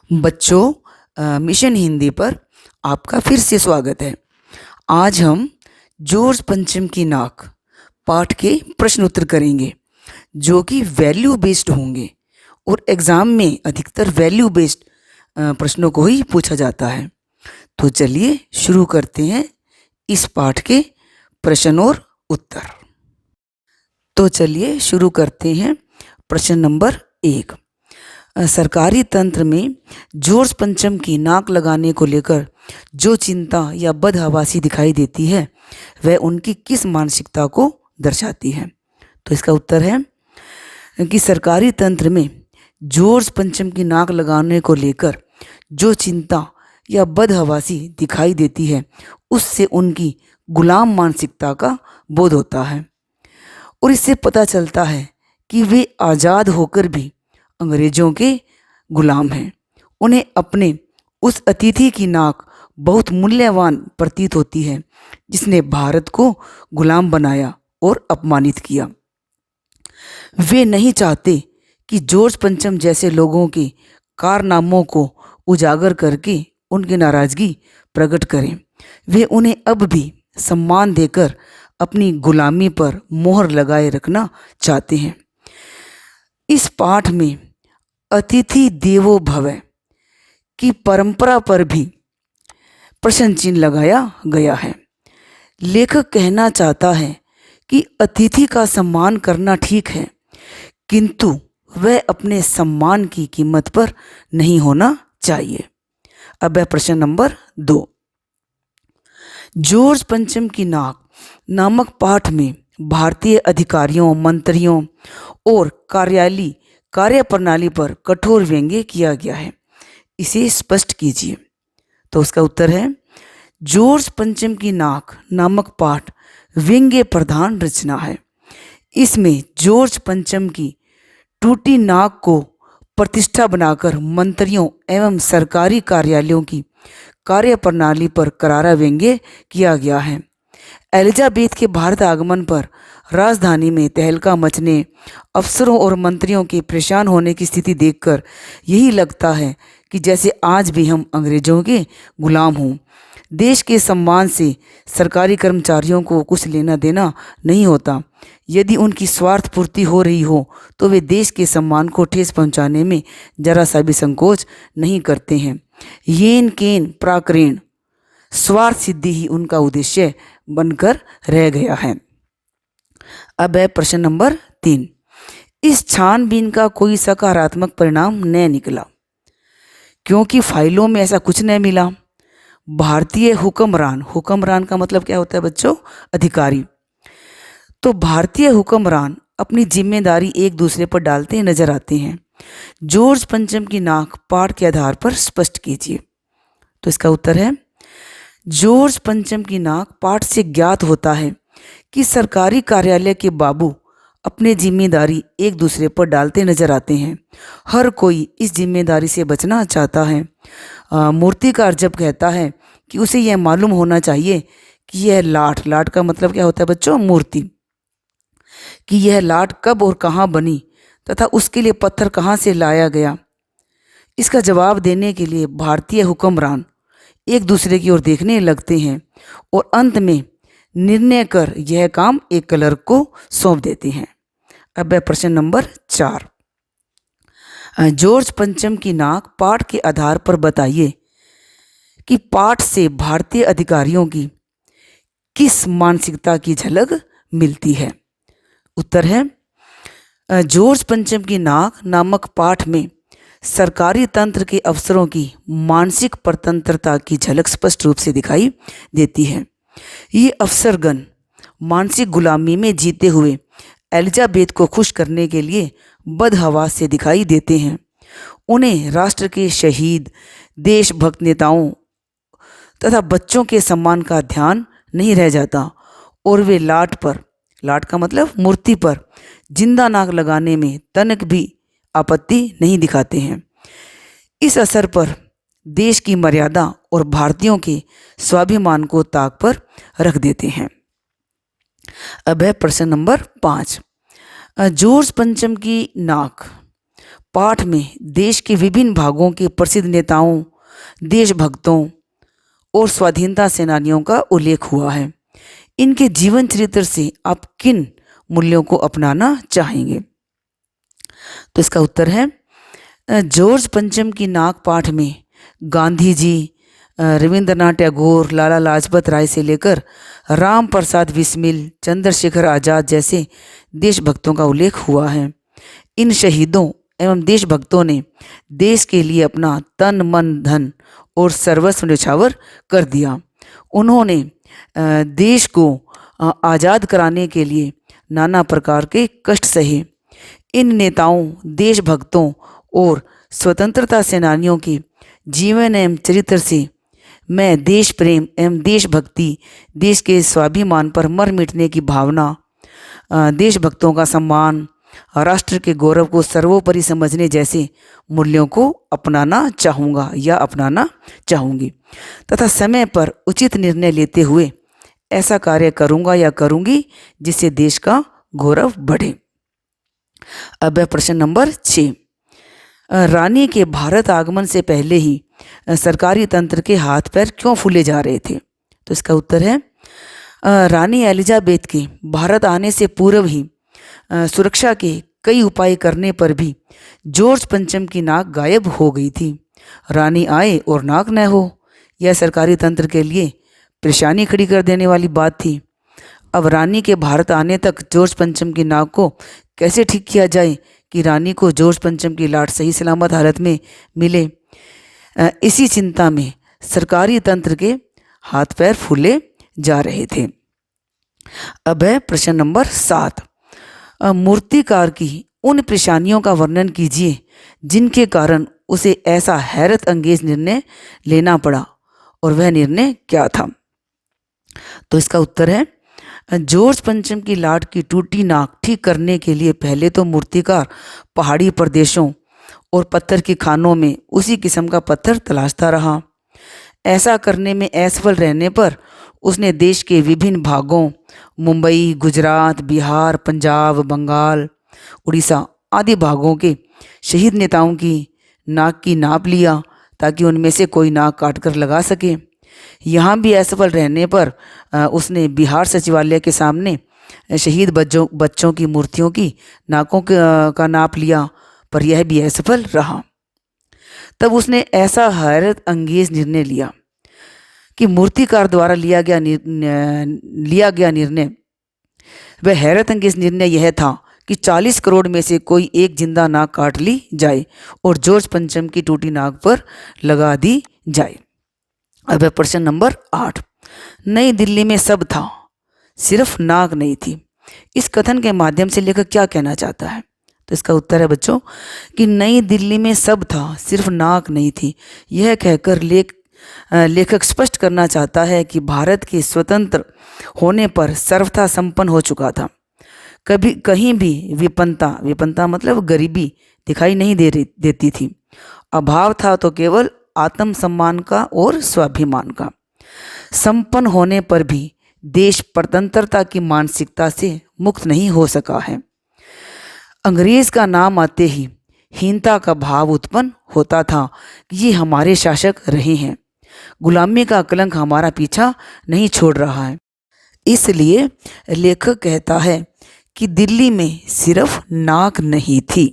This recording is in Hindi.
बच्चों, मिशन हिंदी पर आपका फिर से स्वागत है। आज हम जॉर्ज पंचम की नाक पाठ के प्रश्न उत्तर करेंगे जो कि वैल्यू बेस्ड होंगे और एग्ज़ाम में अधिकतर वैल्यू बेस्ड प्रश्नों को ही पूछा जाता है। तो चलिए शुरू करते हैं इस पाठ के प्रश्न और उत्तर। तो चलिए शुरू करते हैं प्रश्न नंबर 1। सरकारी तंत्र में जॉर्ज पंचम की नाक लगाने को लेकर जो चिंता या बदहवासी दिखाई देती है वह उनकी किस मानसिकता को दर्शाती है। तो इसका उत्तर है कि सरकारी तंत्र में जॉर्ज पंचम की नाक लगाने को लेकर जो चिंता या बदहवासी दिखाई देती है उससे उनकी गुलाम मानसिकता का बोध होता है और इससे पता चलता है कि वे आज़ाद होकर भी अंग्रेजों के गुलाम हैं। उन्हें अपने उस अतिथि की नाक बहुत मूल्यवान प्रतीत होती है जिसने भारत को गुलाम बनाया और अपमानित किया। वे नहीं चाहते कि जॉर्ज पंचम जैसे लोगों के कारनामों को उजागर करके उनकी नाराज़गी प्रकट करें। वे उन्हें अब भी सम्मान देकर अपनी गुलामी पर मोहर लगाए रखना चाहते हैं। इस पाठ में अतिथि देवो भव की परंपरा पर भी प्रश्न चिन्ह लगाया गया है। लेखक कहना चाहता है कि अतिथि का सम्मान करना ठीक है, किंतु वह अपने सम्मान की कीमत पर नहीं होना चाहिए। अब है प्रश्न नंबर 2। जॉर्ज पंचम की नाक नामक पाठ में भारतीय अधिकारियों, मंत्रियों और कार्यालयी कार्यप्रणाली पर कठोर व्यंग्य किया गया है। इसे स्पष्ट कीजिए। तो उसका उत्तर है जॉर्ज पंचम की नाक नामक पाठ व्यंग्य प्रधान रचना है। इसमें जॉर्ज पंचम की टूटी नाक को प्रतिष्ठा बनाकर मंत्रियों एवं सरकारी कार्यालयों की कार्यप्रणाली पर करारा व्यंग्य किया गया है। एलिजाबेथ के भारत आगमन पर राजधानी में तहलका मचने, अफसरों और मंत्रियों के परेशान होने की स्थिति देखकर यही लगता है कि जैसे आज भी हम अंग्रेजों के गुलाम हों। देश के सम्मान से सरकारी कर्मचारियों को कुछ लेना देना नहीं होता। यदि उनकी स्वार्थ पूर्ति हो रही हो तो वे देश के सम्मान को ठेस पहुंचाने में जरा सा भी संकोच नहीं करते हैं। येन केन प्राक्रेण, स्वार्थ सिद्धि ही उनका उद्देश्य बनकर रह गया है। अब है प्रश्न नंबर 3। इस छानबीन का कोई सकारात्मक परिणाम न निकला क्योंकि फाइलों में ऐसा कुछ न मिला। भारतीय हुक्मरान, हुक्मरान का मतलब क्या होता है बच्चों? अधिकारी। तो भारतीय हुक्मरान अपनी जिम्मेदारी एक दूसरे पर डालते नजर आते हैं। जॉर्ज पंचम की नाक पाठ के आधार पर स्पष्ट कीजिए। तो इसका उत्तर है जॉर्ज पंचम की नाक पाठ से ज्ञात होता है कि सरकारी कार्यालय के बाबू अपने जिम्मेदारी एक दूसरे पर डालते नजर आते हैं। हर कोई इस जिम्मेदारी से बचना चाहता है। मूर्तिकार जब कहता है कि उसे यह मालूम होना चाहिए कि यह लाठ, लाठ का मतलब क्या होता है बच्चों? मूर्ति, कि यह लाठ कब और कहाँ बनी तथा उसके लिए पत्थर कहाँ से लाया गया, इसका जवाब देने के लिए भारतीय हुक्मरान एक दूसरे की ओर देखने लगते हैं और अंत में निर्णय कर यह काम एक क्लर्क को सौंप देते हैं। अब है प्रश्न नंबर 4। जॉर्ज पंचम की नाक पाठ के आधार पर बताइए कि पाठ से भारतीय अधिकारियों की किस मानसिकता की झलक मिलती है। उत्तर है जॉर्ज पंचम की नाक नामक पाठ में सरकारी तंत्र के अफसरों की मानसिक परतंत्रता की झलक स्पष्ट रूप से दिखाई देती है। ये अफसरगण मानसिक गुलामी में जीते हुए एलिजाबेथ को खुश करने के लिए बदहवास से दिखाई देते हैं। उन्हें राष्ट्र के शहीद, देशभक्त नेताओं तथा बच्चों के सम्मान का ध्यान नहीं रह जाता और वे लाठ पर, लाठ का मतलब मूर्ति पर, जिंदा नाक लगाने में तनक भी आपत्ति नहीं दिखाते हैं। इस असर पर देश की मर्यादा और भारतीयों के स्वाभिमान को ताक पर रख देते हैं। अब है प्रश्न नंबर 5। जॉर्ज पंचम की नाक पाठ में देश के विभिन्न भागों के प्रसिद्ध नेताओं, देशभक्तों और स्वाधीनता सेनानियों का उल्लेख हुआ है। इनके जीवन चरित्र से आप किन मूल्यों को अपनाना चाहेंगे? तो इसका उत्तर है जॉर्ज पंचम की नाग पाठ में गांधी जी, रविंद्रनाथ टैगोर, लाला लाजपत राय से लेकर राम प्रसाद बिस्मिल, चंद्रशेखर आज़ाद जैसे देशभक्तों का उल्लेख हुआ है। इन शहीदों एवं देशभक्तों ने देश के लिए अपना तन मन धन और सर्वस्व न्यौछावर कर दिया। उन्होंने देश को आज़ाद कराने के लिए नाना प्रकार के कष्ट सहे। इन नेताओं, देशभक्तों और स्वतंत्रता सेनानियों के जीवन एवं चरित्र से मैं देश प्रेम एवं देशभक्ति, देश के स्वाभिमान पर मर मिटने की भावना, देशभक्तों का सम्मान, राष्ट्र के गौरव को सर्वोपरि समझने जैसे मूल्यों को अपनाना चाहूँगा या अपनाना चाहूँगी तथा समय पर उचित निर्णय लेते हुए ऐसा कार्य करूँगा या करूँगी जिससे देश का गौरव बढ़े। अब है प्रश्न नंबर 6। रानी के भारत आगमन से पहले ही सरकारी तंत्र के हाथ पैर क्यों फूले जा रहे थे? तो इसका उत्तर है रानी एलिजाबेथ के भारत आने से पूर्व ही सुरक्षा के कई उपाय करने पर भी जॉर्ज पंचम की नाक गायब हो गई थी। रानी आए और नाक न हो, यह सरकारी तंत्र के लिए परेशानी खड़ी कर देने वाली बात थी। अब रानी के भारत आने तक जॉर्ज पंचम की नाक को कैसे ठीक किया जाए कि रानी को जॉर्ज पंचम की लाट सही सलामत हालत में मिले, इसी चिंता में सरकारी तंत्र के हाथ पैर फूले जा रहे थे। अब है प्रश्न नंबर 7। मूर्तिकार की उन परेशानियों का वर्णन कीजिए जिनके कारण उसे ऐसा हैरत अंगेज निर्णय लेना पड़ा और वह निर्णय क्या था? तो इसका उत्तर है जॉर्ज पंचम की लाट की टूटी नाक ठीक करने के लिए पहले तो मूर्तिकार पहाड़ी प्रदेशों और पत्थर की खानों में उसी किस्म का पत्थर तलाशता रहा। ऐसा करने में असफल रहने पर उसने देश के विभिन्न भागों, मुंबई, गुजरात, बिहार, पंजाब, बंगाल, उड़ीसा आदि भागों के शहीद नेताओं की नाक की नाप लिया ताकि उनमें से कोई नाक काट कर लगा सके। यहाँ भी असफल रहने पर उसने बिहार सचिवालय के सामने शहीद बच्चों की मूर्तियों की नाकों का नाप लिया, पर यह भी असफल रहा। तब उसने ऐसा हैरत अंगेज निर्णय लिया कि मूर्तिकार द्वारा लिया गया निर्णय, वह हैरत अंगेज निर्णय यह था कि 40 करोड़ में से कोई एक जिंदा नाक काट ली जाए और जॉर्ज पंचम की टूटी नाक पर लगा दी जाए। अब है प्रश्न नंबर 8। नई दिल्ली में सब था, सिर्फ नाक नहीं थी। इस कथन के माध्यम से लेखक क्या कहना चाहता है? तो इसका उत्तर है बच्चों कि नई दिल्ली में सब था, सिर्फ नाक नहीं थी। यह कहकर लेखक स्पष्ट करना चाहता है कि भारत के स्वतंत्र होने पर सर्वथा संपन्न हो चुका था। कभी कहीं भी विपन्नता मतलब गरीबी दिखाई नहीं देती थी। अभाव था तो केवल आत्मसम्मान का और स्वाभिमान का। संपन्न होने पर भी देश परतंत्रता की मानसिकता से मुक्त नहीं हो सका है। अंग्रेज का नाम आते ही हीनता का भाव उत्पन्न होता था कि ये हमारे शासक रहे हैं, गुलामी का कलंक हमारा पीछा नहीं छोड़ रहा है। इसलिए लेखक कहता है कि दिल्ली में सिर्फ नाक नहीं थी।